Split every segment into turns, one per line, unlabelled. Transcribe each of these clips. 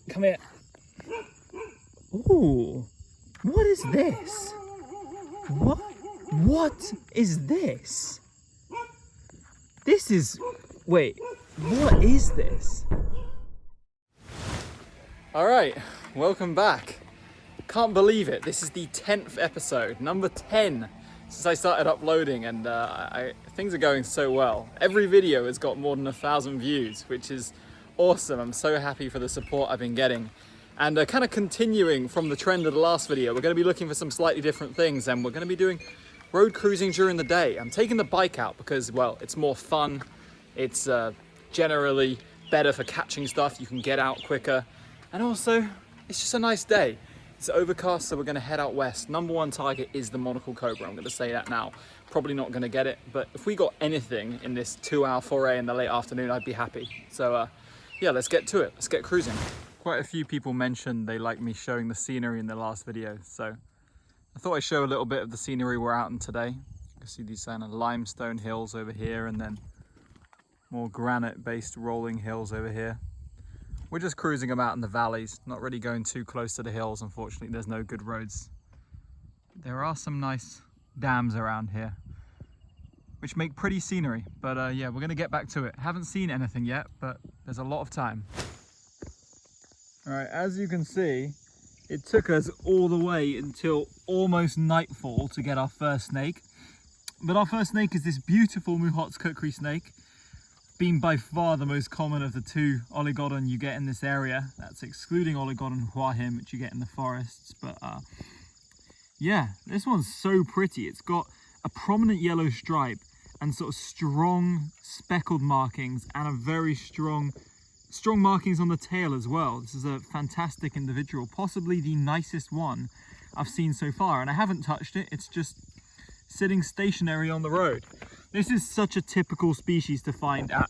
Come here. Ooh, what is this? What is this? This is, wait, what is this? All right, welcome back. Can't believe it. This is the 10th episode, number 10 since I started uploading, and things are going so well. Every video has got more than 1,000 views, which is awesome. I'm so happy for the support I've been getting. And kind of continuing from the trend of the last video, we're going to be looking for some slightly different things, and we're going to be doing road cruising during the day. I'm taking the bike out because, well, it's more fun. It's generally better for catching stuff. You can get out quicker. And also, it's just a nice day. It's overcast, so we're going to head out west. Number one target is the monocle cobra. I'm going to say that now. Probably not going to get it, but if we got anything in this 2-hour foray in the late afternoon, I'd be happy. So yeah, let's get to it. Let's get cruising. Quite a few people mentioned they like me showing the scenery in the last video, so I thought I'd show a little bit of the scenery we're out in today. You can see these kind of limestone hills over here, and then more granite-based rolling hills over here. We're just cruising about in the valleys, not really going too close to the hills. Unfortunately, there's no good roads. There are some nice dams around here, which make pretty scenery, but yeah, we're gonna get back to it. Haven't seen anything yet, but there's a lot of time. All right, as you can see, it took us all the way until almost nightfall to get our first snake. But our first snake is this beautiful MOUHOT'S Kukri snake, being by far the most common of the two oligodon you get in this area. That's excluding oligodon huahim, which you get in the forests. But yeah, this one's so pretty. It's got a prominent yellow stripe and sort of strong speckled markings, and a very strong markings on the tail as well. This is a fantastic individual, possibly the nicest one I've seen so far, and I haven't touched it. It's just sitting stationary on the road. This is such a typical species to find at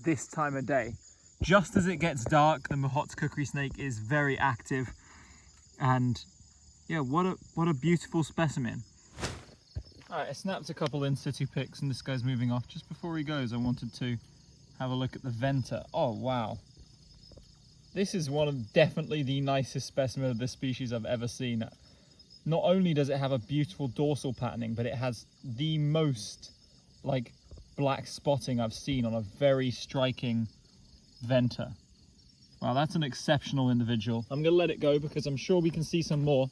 this time of day. Just as it gets dark, the MOUHOT'S Kukri snake is very active, and yeah, what a beautiful specimen. All right, I snapped a couple in situ pics, and this guy's moving off. Just before he goes, I wanted to have a look at the venter. Oh wow, this is one of definitely the nicest specimen of this species I've ever seen. Not only does it have a beautiful dorsal patterning, but it has the most like black spotting I've seen on a very striking venter. Wow, that's an exceptional individual. I'm gonna let it go because I'm sure we can see some more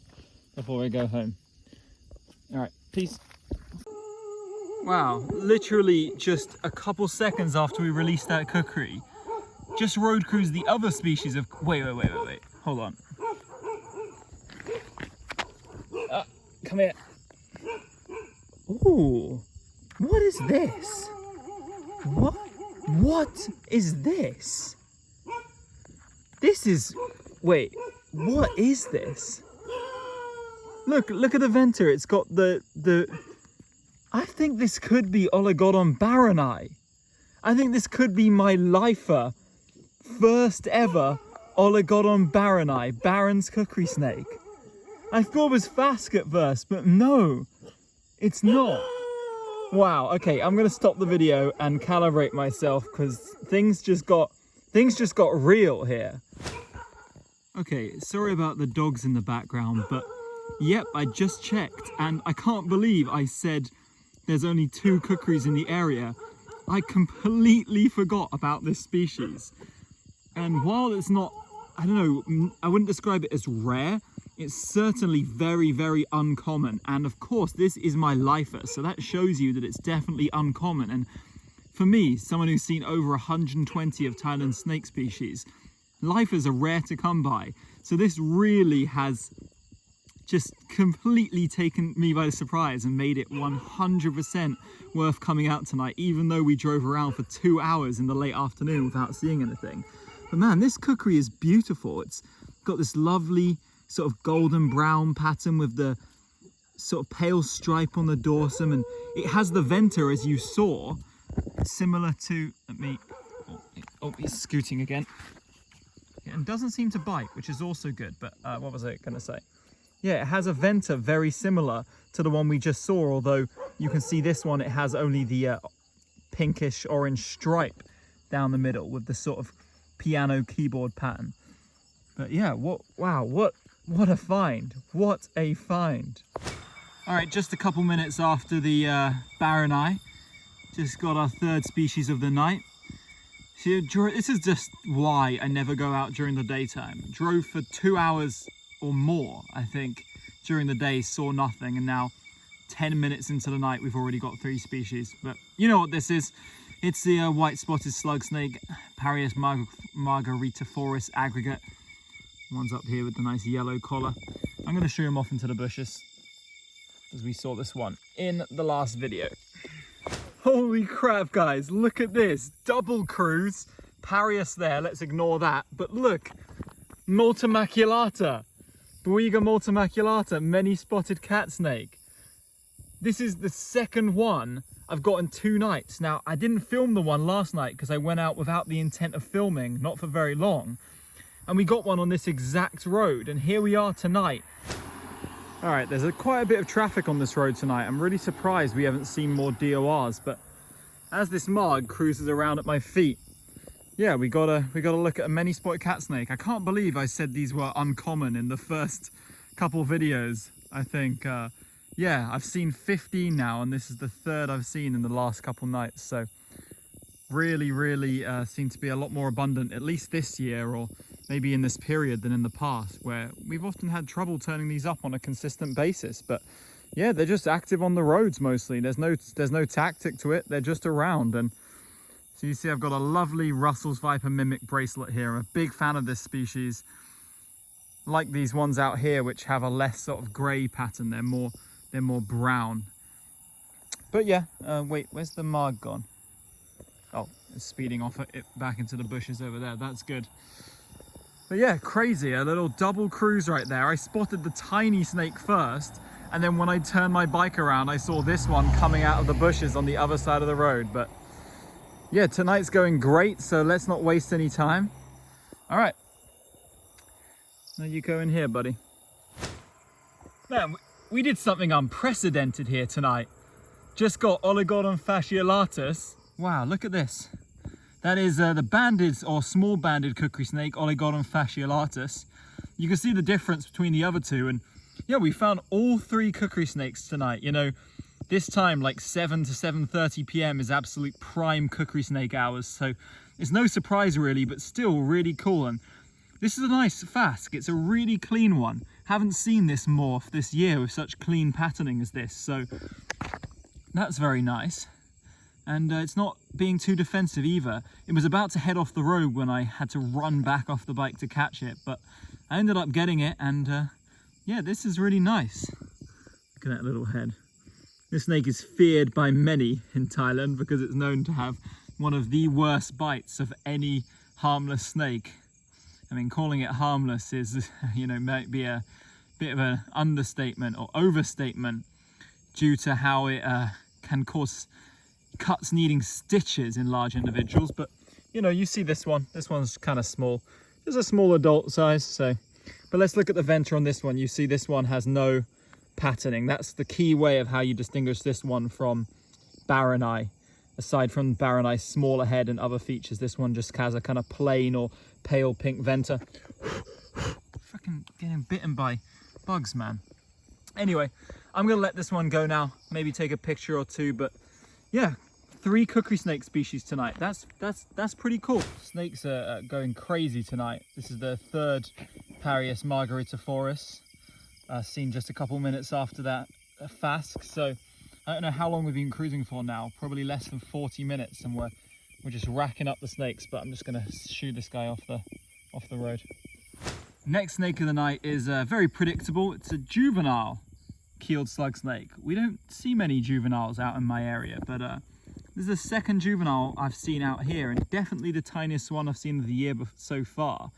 before we go home. All right, peace. Wow, literally just a couple seconds after we released that Kukri, just road cruised the other species of... Wait, hold on. Come here. Ooh, what is this? What is this? This is... Wait, what is this? Look at the venter. It's got the... I think this could be Oligodon barroni. I think this could be my lifer. First ever Oligodon barroni, Barron'S Kukri snake. I thought it was Fask at first, but no, it's not. Wow, okay, I'm gonna stop the video and calibrate myself because things just got real here. Okay, sorry about the dogs in the background, but yep, I just checked and I can't believe I said there's only 2 Kukris in the area. I completely forgot about this species. And while it's not, I don't know, I wouldn't describe it as rare, it's certainly very, very uncommon. And of course, this is my lifer, so that shows you that it's definitely uncommon. And for me, someone who's seen over 120 of Thailand's snake species, lifers are rare to come by. So this really has just completely taken me by surprise and made it 100% worth coming out tonight, even though we drove around for 2 hours in the late afternoon without seeing anything. But man, this Kukri is beautiful. It's got this lovely sort of golden brown pattern with the sort of pale stripe on the dorsum, and it has the venter, as you saw, similar to, oh, he's scooting again. And doesn't seem to bite, which is also good, but what was I gonna say? Yeah, it has a venter very similar to the one we just saw, although you can see this one, it has only the pinkish orange stripe down the middle with the sort of piano keyboard pattern. But yeah, wow, what a find. What a find. All right, just a couple minutes after the Barroni, just got our third species of the night. See, this is just why I never go out during the daytime. Drove for 2 hours or more, I think, during the day, saw nothing, and now 10 minutes into the night, we've already got 3 species. But you know what this is. It's the white spotted slug snake, Parius margaritiforus aggregate. One's up here with the nice yellow collar. I'm going to show him off into the bushes, as we saw this one in the last video. Holy crap, guys, look at this. Double cruise, Parius there, let's ignore that. But look, multimaculata, Boiga multimaculata, many spotted cat snake. This is the second one I've got in 2 nights. Now, I didn't film the one last night because I went out without the intent of filming, not for very long. And we got one on this exact road, and here we are tonight. All right, there's quite a bit of traffic on this road tonight. I'm really surprised we haven't seen more DORs, but as this Marg cruises around at my feet, yeah, we gotta look at a many spotted cat snake. I can't believe I said these were uncommon in the first couple videos. I think, yeah, I've seen 15 now, and this is the 3rd I've seen in the last couple nights. So really seem to be a lot more abundant, at least this year, or maybe in this period, than in the past, where we've often had trouble turning these up on a consistent basis. But yeah, they're just active on the roads mostly. There's no tactic to it. They're just around. And so you see I've got a lovely Russell's Viper Mimic bracelet here. I'm a big fan of this species. Like these ones out here, which have a less sort of grey pattern. They're more brown. But yeah, wait, where's the Marg gone? Oh, it's speeding off it back into the bushes over there. That's good. But yeah, crazy, a little double cruise right there. I spotted the tiny snake first, and then when I turned my bike around, I saw this one coming out of the bushes on the other side of the road. But yeah, tonight's going great, so let's not waste any time. All right, now you go in here, buddy. Man, we did something unprecedented here tonight. Just got Oligodon fasciolatus. Wow, look at this. That is the banded or small banded kukri snake, Oligodon fasciolatus. You can see the difference between the other two, and yeah, we found all 3 kukri snakes tonight. You know, this time like 7 to 7:30 p.m. is absolute prime kukri snake hours, so it's no surprise really, but still really cool. And this is a nice fask. It's a really clean one. Haven't seen this morph this year with such clean patterning as this, so that's very nice. And it's not being too defensive either. It was about to head off the road when I had to run back off the bike to catch it, but I ended up getting it, and yeah, this is really nice. Look at that little head. This snake is feared by many in Thailand because it's known to have one of the worst bites of any harmless snake. I mean, calling it harmless is, you know, might be a bit of an understatement or overstatement due to how it can cause cuts needing stitches in large individuals. But you know, you see this one's kind of small, just a small adult size. So, but let's look at the venter on this one. You see this one has no patterning. That's the key way of how you distinguish this one from Barroni. Aside from Barroni's smaller head and other features, this one just has a kind of plain or pale pink venter. Fucking getting bitten by bugs, man. Anyway, I'm gonna let this one go now, maybe take a picture or two. But yeah, 3 kukri snake species tonight. That's pretty cool. Snakes are going crazy tonight. This is the 3rd Parius margaritiforus, seen just a couple minutes after that fask. So I don't know how long we've been cruising for now, probably less than 40 minutes, and we're just racking up the snakes. But I'm just gonna shoo this guy off the road. Next snake of the night is very predictable. It's a juvenile keeled slug snake. We don't see many juveniles out in my area, but this is the 2nd juvenile I've seen out here, and definitely the tiniest one I've seen of the year so far.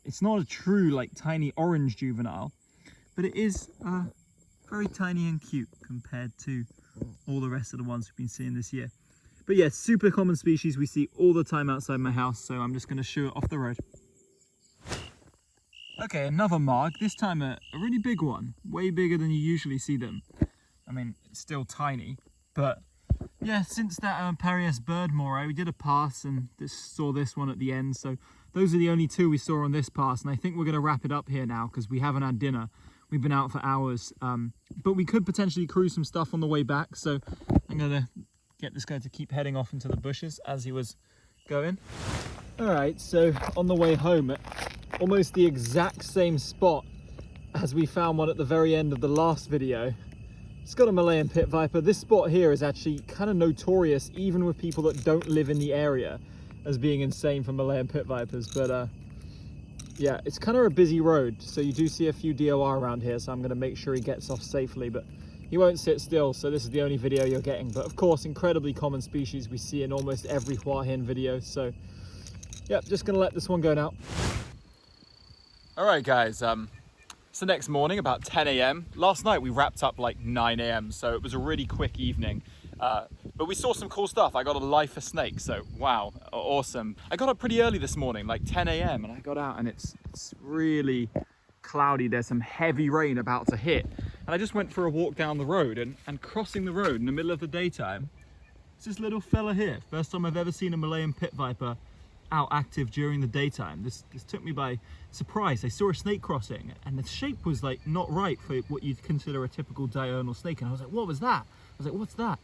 It's not a true like tiny orange juvenile, but it is very tiny and cute compared to all the rest of the ones we've been seeing this year. But yeah, super common species we see all the time outside my house, so I'm just going to shoo it off the road. Okay, another Marg, this time a really big one, way bigger than you usually see them. I mean, it's still tiny, but yeah, since that Parias bird moray, we did a pass and saw this one at the end. So those are the only two we saw on this pass. And I think we're going to wrap it up here now because we haven't had dinner. We've been out for hours, but we could potentially cruise some stuff on the way back. So I'm going to get this guy to keep heading off into the bushes as he was going. All right, so on the way home at almost the exact same spot as we found one at the very end of the last video. It's got a Malayan pit viper. This spot here is actually kind of notorious, even with people that don't live in the area, as being insane for Malayan pit vipers. But yeah, it's kind of a busy road, so you do see a few DOR around here, so I'm going to make sure he gets off safely, but he won't sit still, so this is the only video you're getting. But of course, incredibly common species we see in almost every Hua Hin video, so yep, just going to let this one go now. All right, guys, it's the next morning, about 10 a.m. Last night we wrapped up like 9 a.m, so it was a really quick evening. But we saw some cool stuff. I got a lifer snake, so wow, awesome. I got up pretty early this morning, like 10 a.m, and I got out and it's really cloudy. There's some heavy rain about to hit. And I just went for a walk down the road, and crossing the road in the middle of the daytime, it's this little fella here. First time I've ever seen a Malayan pit viper out active during the daytime. This took me by surprise. I saw a snake crossing and the shape was like not right for what you'd consider a typical diurnal snake, and I was like, what was that? I was like, what's that?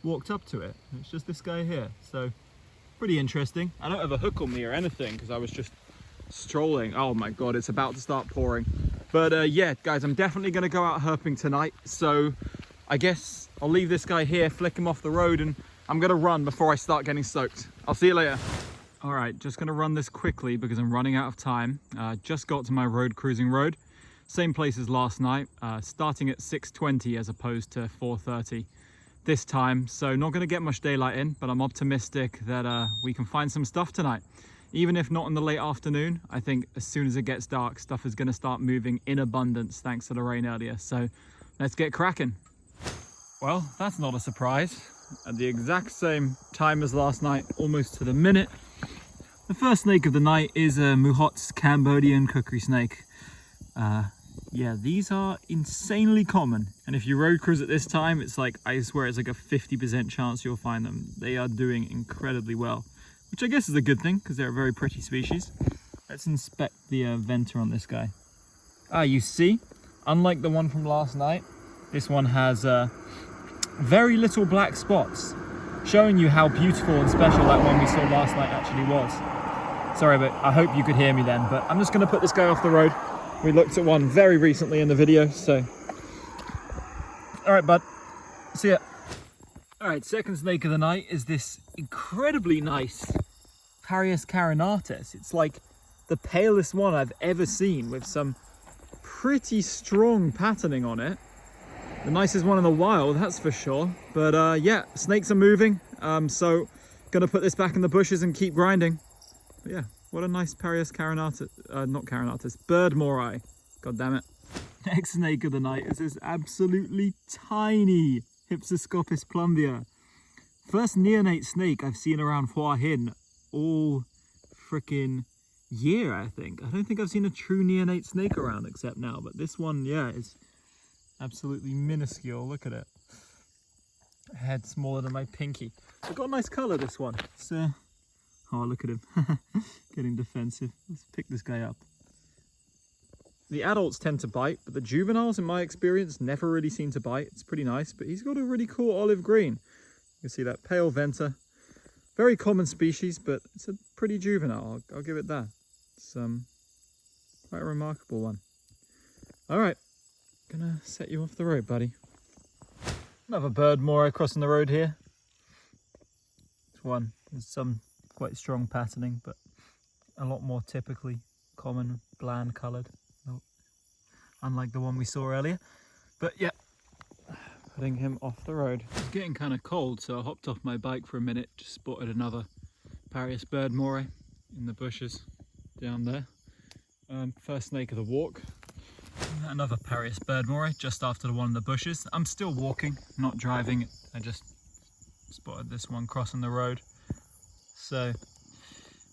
Walked up to it and it's just this guy here. So pretty interesting. I don't have a hook on me or anything because I was just strolling. Oh my god, it's about to start pouring. But yeah guys, I'm definitely going to go out herping tonight, so I guess I'll leave this guy here, flick him off the road, and I'm going to run before I start getting soaked. I'll see you later. All right, just gonna run this quickly because I'm running out of time. Just got to my road cruising road. Same place as last night, starting at 6:20 as opposed to 4:30 this time. So not gonna get much daylight in, but I'm optimistic that we can find some stuff tonight. Even if not in the late afternoon, I think as soon as it gets dark, stuff is gonna start moving in abundance thanks to the rain earlier. So let's get cracking. Well, that's not a surprise. At the exact same time as last night, almost to the minute, the first snake of the night is a MOUHOT'S Cambodian kukri snake. Yeah, these are insanely common. And if you road cruise at this time, it's like, I swear it's like a 50% chance you'll find them. They are doing incredibly well, which I guess is a good thing because they're a very pretty species. Let's inspect the venter on this guy. You see, unlike the one from last night, this one has very little black spots, showing you how beautiful and special that one we saw last night actually was. Sorry, but I hope you could hear me then, but I'm just going to put this guy off the road. We looked at one very recently in the video, so... All right, bud. See ya. All right, second snake of the night is this incredibly nice Parias carinatus. It's like the palest one I've ever seen with some pretty strong patterning on it. The nicest one in the wild, that's for sure. But yeah, snakes are moving, so gonna put this back in the bushes and keep grinding. But yeah, what a nice Parias carinatus, not carinatus, bird moray. God damn it. Next snake of the night is this absolutely tiny Hypsiscopus plumbea. First neonate snake I've seen around Hua Hin all freaking year, I think. I don't think I've seen a true neonate snake around except now, but this one, yeah, is absolutely minuscule. Look at it. Head smaller than my pinky. It's got a nice colour, this one. It's, oh, look at him. Getting defensive. Let's pick this guy up. The adults tend to bite, but the juveniles, in my experience, never really seem to bite. It's pretty nice, but he's got a really cool olive green. You can see that pale venter. Very common species, but it's a pretty juvenile. I'll give it that. It's quite a remarkable one. All right. Gonna set you off the road, buddy. Another bird moray crossing the road here. This one has some quite strong patterning, but a lot more typically common, bland coloured, unlike the one we saw earlier. But yeah, putting him off the road. It's getting kind of cold, so I hopped off my bike for a minute. Just spotted another Parias bird moray in the bushes down there. First snake of the walk. Another Parias bird moray just after the one in the bushes. I'm still walking, not driving. I just spotted this one crossing the road. So,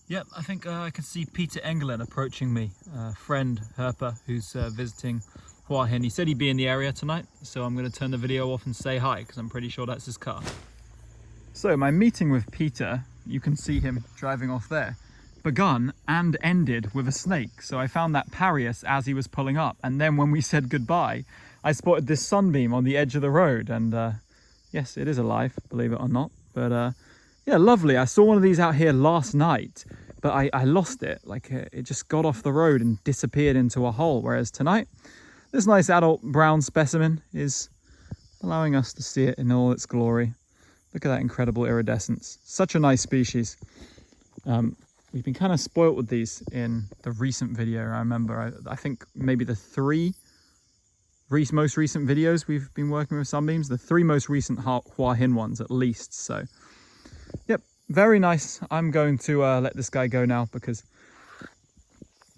yep, I think I can see Peter Engelin approaching me, a friend, herper, who's visiting Hua Hin. He said he'd be in the area tonight, so I'm going to turn the video off and say hi, because I'm pretty sure that's his car. So my meeting with Peter, you can see him driving off there, begun and ended with a snake. So I found that Parius as he was pulling up, and then when we said goodbye, I spotted this sunbeam on the edge of the road, and yes, it is alive, believe it or not. But yeah, lovely. I saw one of these out here last night, but I lost it. Like it just got off the road and disappeared into a hole. Whereas tonight, this nice adult brown specimen is allowing us to see it in all its glory. Look at that incredible iridescence. Such a nice species. We've been kind of spoilt with these in the recent video. I remember, I think maybe the most recent videos we've been working with sunbeams, the 3 most recent Hua Hin ones at least. So yep, very nice. I'm going to let this guy go now because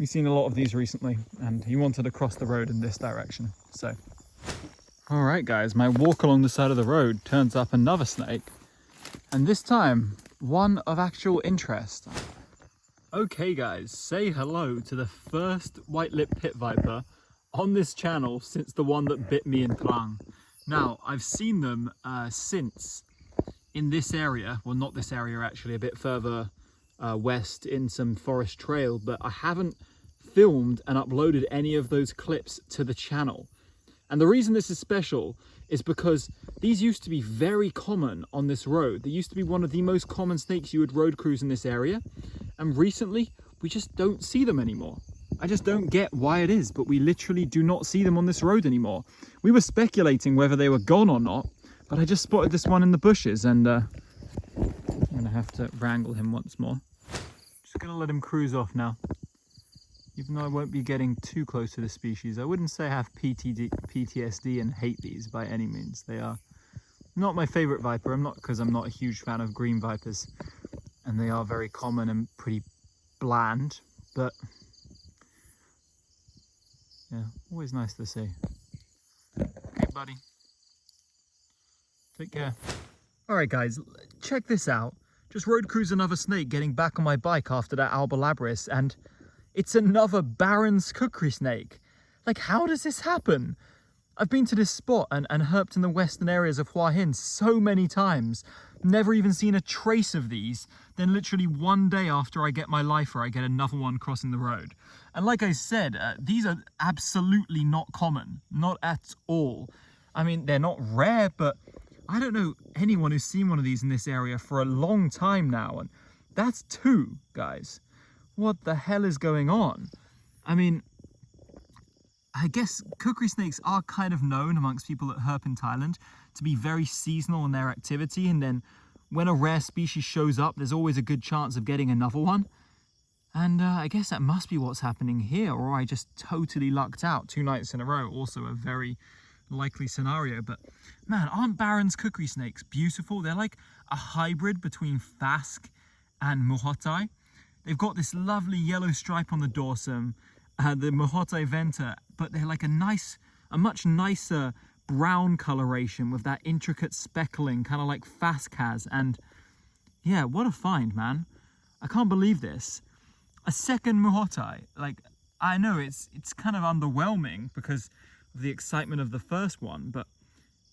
we've seen a lot of these recently and he wanted to cross the road in this direction. So all right guys, my walk along the side of the road turns up another snake, and this time one of actual interest. Okay guys, say hello to the first white-lipped pit viper on this channel since the one that bit me in Klang. Now, I've seen them since in this area, well not this area actually, a bit further west in some forest trail, but I haven't filmed and uploaded any of those clips to the channel. And the reason this is special is because these used to be very common on this road. They used to be one of the most common snakes you would road cruise in this area. And recently, we just don't see them anymore. I just don't get why it is, but we literally do not see them on this road anymore. We were speculating whether they were gone or not, but I just spotted this one in the bushes, and I'm gonna have to wrangle him once more. Just gonna let him cruise off now. Even though I won't be getting too close to the species, I wouldn't say I have PTSD and hate these by any means. They are not my favorite viper. Because I'm not a huge fan of green vipers, and they are very common and pretty bland, but yeah, always nice to see. Okay, buddy. Take care. All right, guys, check this out. Just road cruise another snake getting back on my bike after that Alba labris, and it's another BARRON'S Kukri snake. Like, how does this happen? I've been to this spot and herped in the western areas of Hua Hin so many times, never even seen a trace of these. Then literally one day after I get my lifer, I get another one crossing the road. And like I said, these are absolutely not common, not at all. I mean, they're not rare, but I don't know anyone who's seen one of these in this area for a long time now. And that's 2, guys. What the hell is going on? I mean, I guess Kukri snakes are kind of known amongst people that herp in Thailand to be very seasonal in their activity, and then when a rare species shows up, there's always a good chance of getting another one. And I guess that must be what's happening here, or I just totally lucked out 2 nights in a row. Also a very likely scenario, but man, aren't BARRON'S Kukri snakes beautiful? They're like a hybrid between Fask and MOUHOT'S. They've got this lovely yellow stripe on the dorsum, the MOUHOT'S venter, but they're like a much nicer brown coloration with that intricate speckling, kind of like Fask has. And yeah, what a find, man. I can't believe this. A second MOUHOT'S. Like, I know it's kind of underwhelming because of the excitement of the first one, but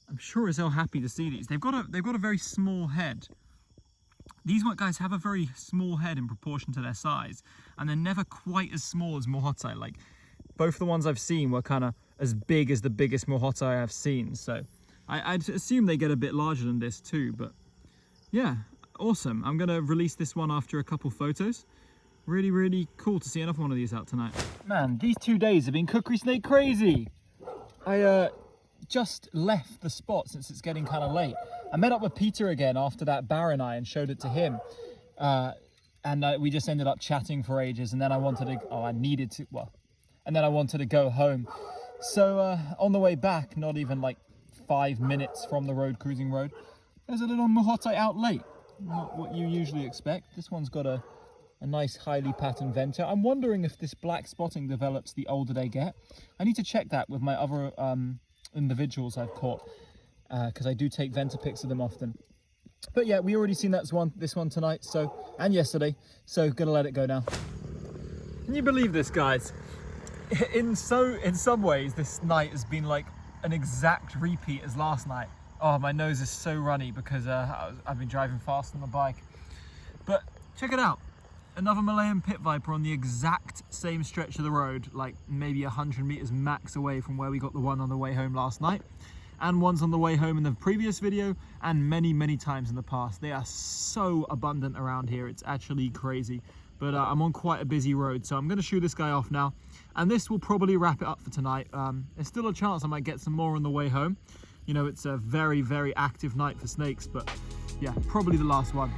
I'm sure as hell happy to see these. They've got a very small head. These guys have a very small head in proportion to their size, and they're never quite as small as MOUHOT'S. Like, both the ones I've seen were kind of as big as the biggest MOUHOT'S I've seen, so I'd assume they get a bit larger than this too. But yeah, awesome. I'm gonna release this one after a couple photos. Really, really cool to see another one of these out tonight. Man, these 2 days have been Kukri snake crazy. I just left the spot since it's getting kind of late. I met up with Peter again after that Barron eye and showed it to him. And we just ended up chatting for ages, and then I wanted to, and then I wanted to go home. So on the way back, not even like 5 minutes from the road, cruising road, there's a little MOUHOT'S out late. Not what you usually expect. This one's got a nice highly patterned venter. I'm wondering if this black spotting develops the older they get. I need to check that with my other individuals I've caught, because I do take venter pics of them often. But yeah, we already seen this one tonight, and yesterday, so gonna let it go now. Can you believe this, guys? In some ways, this night has been like an exact repeat as last night. Oh, my nose is so runny because I've been driving fast on the bike. But check it out. Another Malayan pit viper on the exact same stretch of the road, like maybe 100 meters max away from where we got the one on the way home last night. And ones on the way home in the previous video, and many times in the past. They are so abundant around here, it's actually crazy. But I'm on quite a busy road, so I'm going to shoot this guy off now. And this will probably wrap it up for tonight. There's still a chance I might get some more on the way home. You know, it's a very active night for snakes, but yeah, probably the last one.